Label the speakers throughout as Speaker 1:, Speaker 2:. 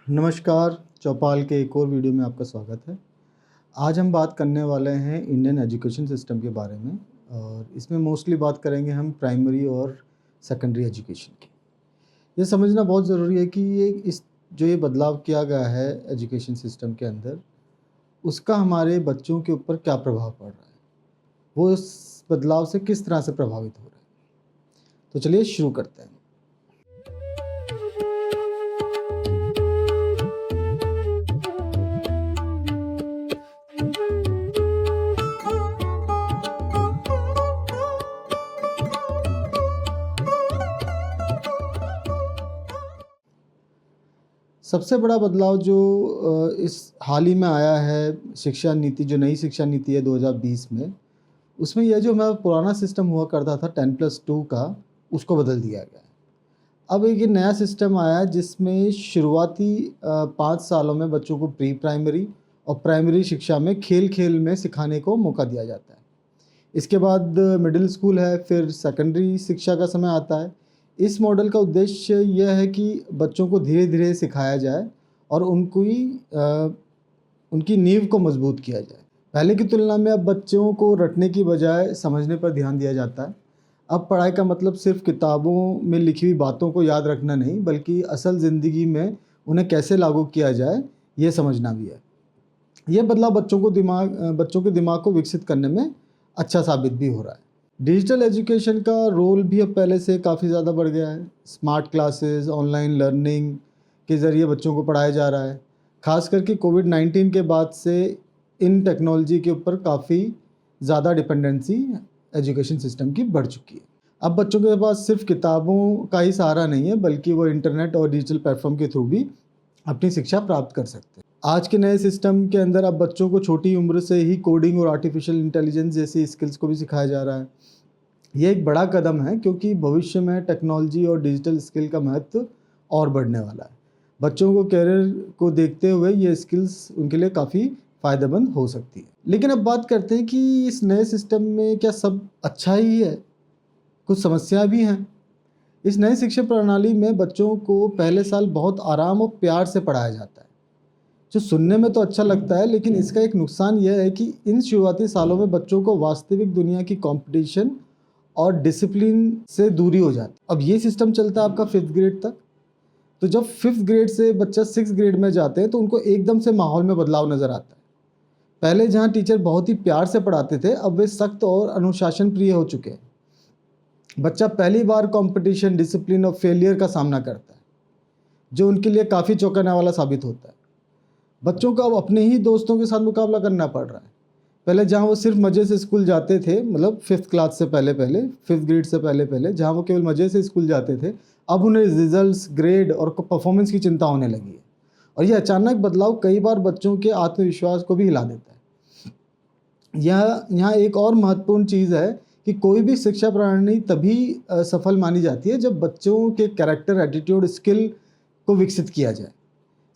Speaker 1: नमस्कार, चौपाल के एक और वीडियो में आपका स्वागत है। आज हम बात करने वाले हैं इंडियन एजुकेशन सिस्टम के बारे में और इसमें मोस्टली बात करेंगे हम प्राइमरी और सेकेंडरी एजुकेशन की। ये समझना बहुत ज़रूरी है कि ये बदलाव किया गया है एजुकेशन सिस्टम के अंदर, उसका हमारे बच्चों के ऊपर क्या प्रभाव पड़ रहा है, वो इस बदलाव से किस तरह से प्रभावित हो रहे हैं। तो चलिए शुरू करते हैं। सबसे बड़ा बदलाव जो इस हाल ही में आया है शिक्षा नीति, जो नई शिक्षा नीति है 2020 में, उसमें यह जो हमारा पुराना सिस्टम हुआ करता था 10+2 का, उसको बदल दिया गया है। अब एक ये नया सिस्टम आया है जिसमें शुरुआती 5 सालों में बच्चों को प्री प्राइमरी और प्राइमरी शिक्षा में खेल में सिखाने को मौका दिया जाता है। इसके बाद मिडिल स्कूल है, फिर सेकेंडरी शिक्षा का समय आता है। इस मॉडल का उद्देश्य यह है कि बच्चों को धीरे धीरे सिखाया जाए और उनकी नींव को मजबूत किया जाए। पहले की तुलना में अब बच्चों को रटने की बजाय समझने पर ध्यान दिया जाता है। अब पढ़ाई का मतलब सिर्फ किताबों में लिखी हुई बातों को याद रखना नहीं, बल्कि असल ज़िंदगी में उन्हें कैसे लागू किया जाए, ये समझना भी है। ये बदलाव बच्चों के दिमाग को विकसित करने में अच्छा साबित भी हो रहा है। डिजिटल एजुकेशन का रोल भी अब पहले से काफ़ी ज़्यादा बढ़ गया है। स्मार्ट क्लासेस, ऑनलाइन लर्निंग के ज़रिए बच्चों को पढ़ाया जा रहा है। ख़ास करके कोविड-19 के बाद से इन टेक्नोलॉजी के ऊपर काफ़ी ज़्यादा डिपेंडेंसी एजुकेशन सिस्टम की बढ़ चुकी है। अब बच्चों के पास सिर्फ किताबों का ही सहारा नहीं है, बल्कि वो इंटरनेट और डिजिटल प्लेटफॉर्म के थ्रू भी अपनी शिक्षा प्राप्त कर सकते हैं। आज के नए सिस्टम के अंदर अब बच्चों को छोटी उम्र से ही कोडिंग और आर्टिफिशियल इंटेलिजेंस जैसी स्किल्स को भी सिखाया जा रहा है। ये एक बड़ा कदम है क्योंकि भविष्य में टेक्नोलॉजी और डिजिटल स्किल का महत्व और बढ़ने वाला है। बच्चों को करियर को देखते हुए ये स्किल्स उनके लिए काफ़ी फ़ायदेमंद हो सकती है। लेकिन अब बात करते हैं कि इस नए सिस्टम में क्या सब अच्छा ही है? कुछ समस्याएं भी हैं। इस नई शिक्षा प्रणाली में बच्चों को पहले साल बहुत आराम और प्यार से पढ़ाया जाता है, जो सुनने में तो अच्छा लगता है, लेकिन इसका एक नुकसान यह है कि इन शुरुआती सालों में बच्चों को वास्तविक दुनिया की कंपटीशन और डिसिप्लिन से दूरी हो जाती है। अब ये सिस्टम चलता है आपका 5th ग्रेड तक। तो जब 5th ग्रेड से बच्चा 6th ग्रेड में जाते हैं तो उनको एकदम से माहौल में बदलाव नज़र आता है। पहले जहाँ टीचर बहुत ही प्यार से पढ़ाते थे, अब वे सख्त और अनुशासन प्रिय हो चुके हैं। बच्चा पहली बार कंपटीशन, डिसिप्लिन और फेलियर का सामना करता है, जो उनके लिए काफ़ी चौंकाने वाला साबित होता है। बच्चों को अब अपने ही दोस्तों के साथ मुकाबला करना पड़ रहा है। पहले जहाँ वो सिर्फ मज़े से स्कूल जाते थे, मतलब 5th क्लास से पहले 5th ग्रेड से पहले जहाँ वो केवल मज़े से स्कूल जाते थे, अब उन्हें रिजल्ट्स, ग्रेड और परफॉर्मेंस की चिंता होने लगी है। और ये अचानक बदलाव कई बार बच्चों के आत्मविश्वास को भी हिला देता है। यहाँ एक और महत्वपूर्ण चीज़ है कि कोई भी शिक्षा प्रणाली तभी सफल मानी जाती है जब बच्चों के कैरेक्टर, एटीट्यूड, स्किल को विकसित किया जाए।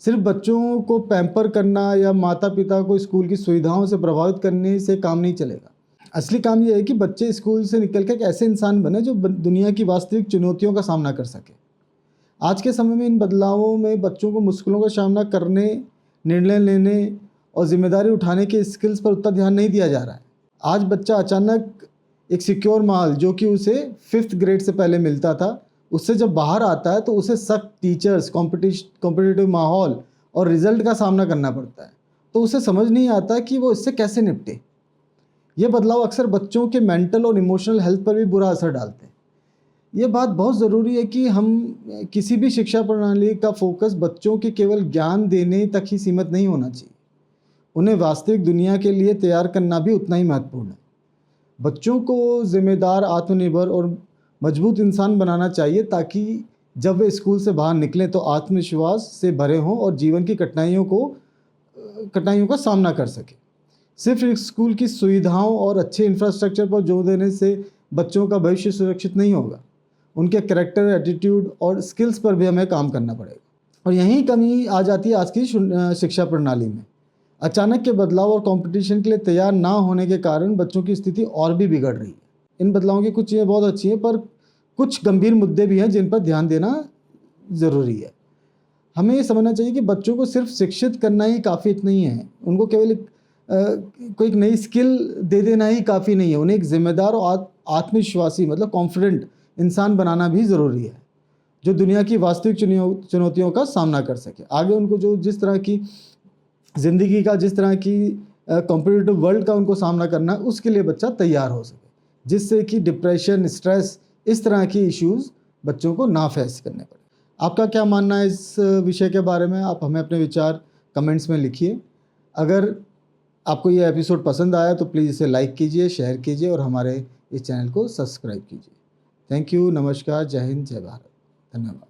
Speaker 1: सिर्फ बच्चों को पैम्पर करना या माता पिता को स्कूल की सुविधाओं से प्रभावित करने से काम नहीं चलेगा। असली काम यह है कि बच्चे स्कूल से निकल कर एक ऐसे इंसान बने जो दुनिया की वास्तविक चुनौतियों का सामना कर सके। आज के समय में इन बदलावों में बच्चों को मुश्किलों का सामना करने, निर्णय लेने और जिम्मेदारी उठाने के स्किल्स पर उतना ध्यान नहीं दिया जा रहा है। आज बच्चा अचानक एक सिक्योर माहौल, जो कि उसे 5th ग्रेड से पहले मिलता था, उससे जब बाहर आता है तो उसे सख्त टीचर्स, कॉम्पिटिटिव माहौल और रिजल्ट का सामना करना पड़ता है। तो उसे समझ नहीं आता कि वो इससे कैसे निपटे। ये बदलाव अक्सर बच्चों के मेंटल और इमोशनल हेल्थ पर भी बुरा असर डालते हैं। ये बात बहुत ज़रूरी है कि हम किसी भी शिक्षा प्रणाली का फोकस बच्चों के केवल ज्ञान देने तक ही सीमित नहीं होना चाहिए। उन्हें वास्तविक दुनिया के लिए तैयार करना भी उतना ही महत्वपूर्ण है। बच्चों को जिम्मेदार, आत्मनिर्भर और मजबूत इंसान बनाना चाहिए, ताकि जब वे स्कूल से बाहर निकलें तो आत्मविश्वास से भरे हों और जीवन की कठिनाइयों का सामना कर सकें। सिर्फ स्कूल की सुविधाओं और अच्छे इंफ्रास्ट्रक्चर पर जोर देने से बच्चों का भविष्य सुरक्षित नहीं होगा। उनके कैरेक्टर, एटीट्यूड और स्किल्स पर भी हमें काम करना पड़ेगा। और यही कमी आ जाती है आज की शिक्षा प्रणाली में। अचानक के बदलाव और कंपटीशन के लिए तैयार ना होने के कारण बच्चों की स्थिति और भी बिगड़ रही है। इन बदलावों की कुछ चीज़ें बहुत अच्छी हैं, पर कुछ गंभीर मुद्दे भी हैं जिन पर ध्यान देना ज़रूरी है। हमें ये समझना चाहिए कि बच्चों को सिर्फ शिक्षित करना ही काफ़ी नहीं है, उनको केवल कोई एक नई स्किल दे देना ही काफ़ी नहीं है, उन्हें एक जिम्मेदार और आत्मविश्वासी मतलब कॉन्फिडेंट इंसान बनाना भी ज़रूरी है, जो दुनिया की वास्तविक चुनौतियों का सामना कर सके। आगे उनको जो जिस तरह की ज़िंदगी का, जिस तरह की कॉम्पिटिटिव वर्ल्ड का उनको सामना करना है, उसके लिए बच्चा तैयार हो सके, जिससे कि डिप्रेशन, स्ट्रेस, इस तरह की इश्यूज़ बच्चों को ना फेस करने पड़े। आपका क्या मानना है इस विषय के बारे में? आप हमें अपने विचार कमेंट्स में लिखिए। अगर आपको ये एपिसोड पसंद आया तो प्लीज़ इसे लाइक कीजिए, शेयर कीजिए और हमारे इस चैनल को सब्सक्राइब कीजिए। थैंक यू, नमस्कार, जय हिंद, जय भारत, धन्यवाद।